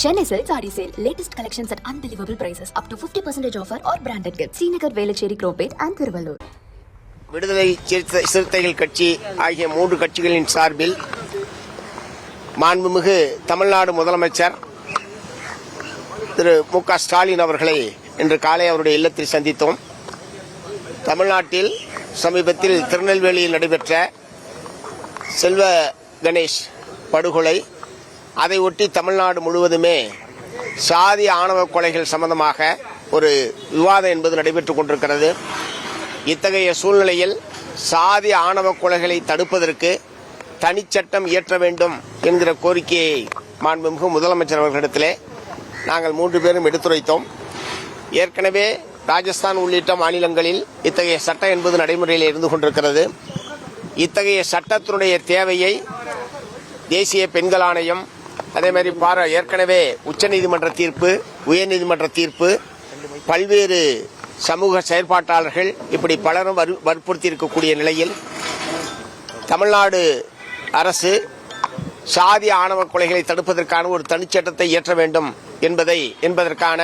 Chennai Silk Saree Sale. Latest collections at unbelievable prices. Up to 50% offer or branded gifts. Srinagar, Velachery, Cropate and Thiruvallur. விடுதலை சிறுத்தைகள் கட்சி ஆகிய 3 கட்சிகளின் சார்பில் மாண்புமிகு தமிழ்நாடு முதலமைச்சர் திரு மு.க. ஸ்டாலின் அவர்களை இன்று காலை அவருடைய இல்லத்தில் சந்தித்தோம். தமிழ்நாட்டில் சமீபத்தில் திருநெல்வேலியில் நடைபெற்ற செல்வ கணேஷ் படுகொலை, அதை ஒட்டி தமிழ்நாடு முழுவதுமே சாதி ஆணவ கொலைகள் சம்பந்தமாக ஒரு விவாதம் என்பது நடைபெற்றுக் கொண்டிருக்கிறது. இத்தகைய சூழ்நிலையில் சாதி ஆணவ கொலைகளை தடுப்பதற்கு தனிச்சட்டம் இயற்ற வேண்டும் என்கிற கோரிக்கையை மாண்புமிகு முதலமைச்சர் அவர்களிடத்திலே நாங்கள் 3 பேரும் எடுத்துரைத்தோம். ஏற்கனவே ராஜஸ்தான் உள்ளிட்ட மாநிலங்களில் இத்தகைய சட்டம் என்பது நடைமுறையில் இருந்து கொண்டிருக்கிறது. இத்தகைய சட்டத்தினுடைய தேவையை தேசிய பெண்கள் ஆணையம், அதே மாதிரி ஏற்கனவே உச்சநீதிமன்ற தீர்ப்பு, உயர்நீதிமன்ற தீர்ப்பு, பல்வேறு சமூக செயற்பாட்டாளர்கள் இப்படி பலரும் வற்புறுத்தி இருக்கக்கூடிய நிலையில் தமிழ்நாடு அரசு சாதி ஆணவ கொலைகளை தடுப்பதற்கான ஒரு தனிச்சட்டத்தை இயற்ற வேண்டும் என்பதற்கான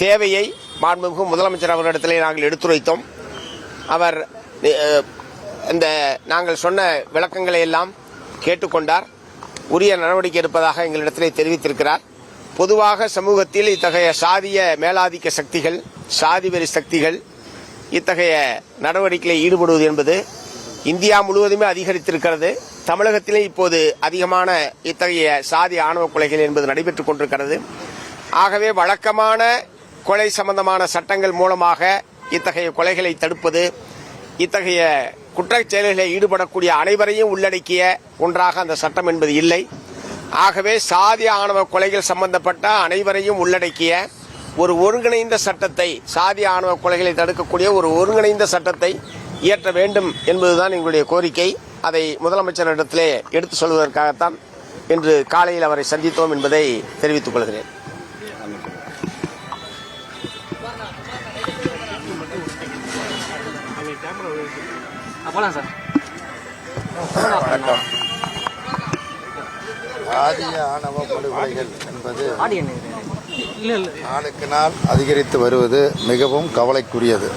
தேவையை மாண்புமிகு முதலமைச்சர் அவர்களிடத்திலே நாங்கள் எடுத்துரைத்தோம். அவர் இந்த நாங்கள் சொன்ன விளக்கங்களை எல்லாம் கேட்டுக்கொண்டார். உரிய நடவடிக்கை எடுப்பதாக எங்களிடத்திலே தெரிவித்திருக்கிறார். பொதுவாக சமூகத்தில் இத்தகைய சாதிய மேலாதிக்க சக்திகள், சாதி வெறி சக்திகள் இத்தகைய நடவடிக்கையில் ஈடுபடுவது என்பது இந்தியா முழுவதுமே அதிகரித்திருக்கிறது. தமிழகத்திலே இப்போது அதிகமான இத்தகைய சாதி ஆணவ கொலைகள் என்பது நடைபெற்றுக் கொண்டிருக்கிறது. ஆகவே வழக்கமான கொலை சம்பந்தமான சட்டங்கள் மூலமாக இத்தகைய கொலைகளை தடுப்பது, இத்தகைய குற்றச் செயல்களில் ஈடுபடக்கூடிய அனைவரையும் உள்ளடக்கிய ஒன்றாக அந்த சட்டம் என்பது இல்லை. ஆகவே சாதி ஆணவ கொலைகள் சம்பந்தப்பட்ட அனைவரையும் உள்ளடக்கிய ஒரு ஒருங்கிணைந்த சட்டத்தை, சாதி ஆணவ கொலைகளை தடுக்கக்கூடிய ஒரு ஒருங்கிணைந்த சட்டத்தை இயற்ற வேண்டும் என்பதுதான் எங்களுடைய கோரிக்கை. அதை முதலமைச்சரிடத்திலே எடுத்து சொல்வதற்காகத்தான் இன்று காலையில் அவரை சந்தித்தோம் என்பதை தெரிவித்துக் கொள்கிறேன். சாதிய ஆணவ படுகொலைகள் என்பது நாளுக்கு நாள் அதிகரித்து வருவது மிகவும் கவலைக்குரியது.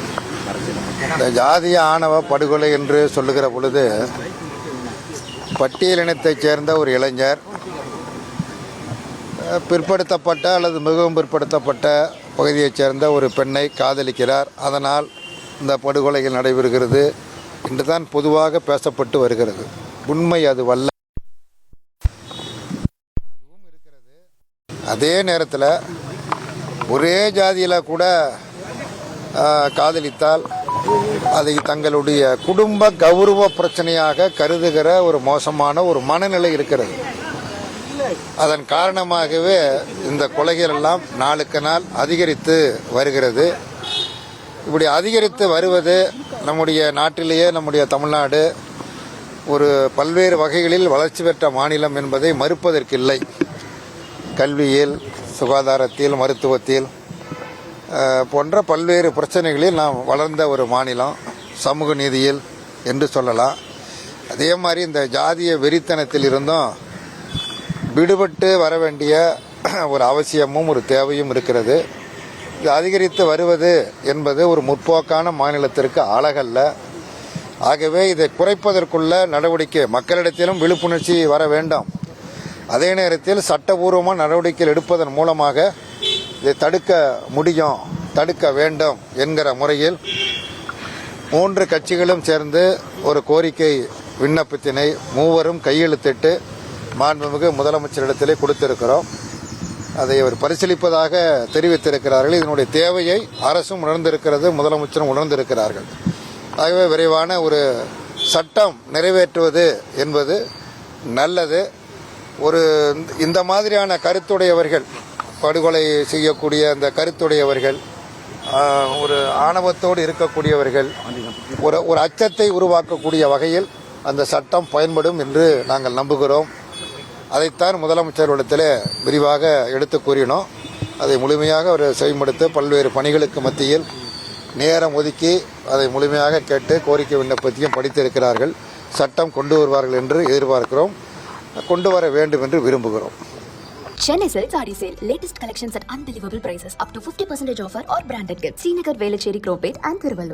இந்த ஜாதிய ஆணவ படுகொலை என்று சொல்லுகிற பொழுது பட்டியலினத்தைச் சேர்ந்த ஒரு இளைஞர் பிற்படுத்தப்பட்ட அல்லது மிகவும் பிற்படுத்தப்பட்ட பகுதியைச் சேர்ந்த ஒரு பெண்ணை காதலிக்கிறார். அதனால் இந்த படுகொலைகள் நடைபெறுகிறது என்றுதான் பொதுவாக பேசப்பட்டு வருகிறது. உண்மை அதுவல்ல. அதே நேரத்தில் ஒரே ஜாதியில் கூட காதலித்தால் அதை தங்களுடைய குடும்ப கௌரவ பிரச்சனையாக கருதுகிற ஒரு மோசமான ஒரு மனநிலை இருக்கிறது. அதன் காரணமாகவே இந்த கொலைகள் எல்லாம் நாளுக்கு நாள் அதிகரித்து வருகிறது. இப்படி அதிகரித்து வருவது நம்முடைய நாட்டிலேயே, நம்முடைய தமிழ்நாடு ஒரு பல்வேறு வகைகளில் வளர்ச்சி பெற்ற மாநிலம் என்பதை மறுப்பதற்கில்லை. கல்வியில், சுகாதாரத்தில், மருத்துவத்தில் போன்ற பல்வேறு பிரச்சனைகளில் நாம் வளர்ந்த ஒரு மாநிலம், சமூக நீதியில் என்று சொல்லலாம். அதே மாதிரி இந்த ஜாதிய வெறித்தனத்தில் இருந்தும் விடுபட்டு வர வேண்டிய ஒரு அவசியமும் ஒரு தேவையும் இருக்கிறது. இது அதிகரித்து வருவது என்பது ஒரு முற்போக்கான மாநிலத்திற்கு அழகல்ல. ஆகவே இதை குறைப்பதற்குள்ள நடவடிக்கை மக்களிடத்திலும் விழிப்புணர்ச்சி வர வேண்டும். அதே நேரத்தில் சட்டபூர்வமான நடவடிக்கைகள் எடுப்பதன் மூலமாக இதை தடுக்க முடியும், தடுக்க வேண்டும் என்கிற முறையில் 3 கட்சிகளும் சேர்ந்து ஒரு கோரிக்கை விண்ணப்பத்தினை மூவரும் கையெழுத்திட்டு மாண்புமிகு முதலமைச்சரிடத்திலே கொடுத்திருக்கிறோம். அதை அவர் பரிசீலிப்பதாக தெரிவித்திருக்கிறார்கள். இதனுடைய தேவையை அரசும் உணர்ந்திருக்கிறது, முதலமைச்சரும் உணர்ந்திருக்கிறார்கள். ஆகவே விரைவான ஒரு சட்டம் நிறைவேற்றுவது என்பது நல்லது. ஒரு இந்த மாதிரியான கருத்துடையவர்கள், படுகொலை செய்யக்கூடிய அந்த கருத்துடையவர்கள், ஒரு ஆணவத்தோடு இருக்கக்கூடியவர்கள், ஒரு அச்சத்தை உருவாக்கக்கூடிய வகையில் அந்த சட்டம் பயன்படும் என்று நாங்கள் நம்புகிறோம். அதைத்தான் முதலமைச்சரிடத்தில் விரிவாக எடுத்து கூறினோம். அதை முழுமையாக அவர் செயல்படுத்த பல்வேறு பணிகளுக்கு மத்தியில் நேரம் ஒதுக்கி அதை முழுமையாக கேட்டு கோரிக்கை விண்ணப்பத்தையும் படித்திருக்கிறார்கள். சட்டம் கொண்டு வருவார்கள் என்று எதிர்பார்க்கிறோம். கொண்டு வர வேண்டும் என்று விரும்புகிறோம். Chennai Silk Saree Sale. Latest collections at unbelievable prices. Up to 50% offer or branded gifts. Srinagar, Velachery, Cropate and Thiruvallur.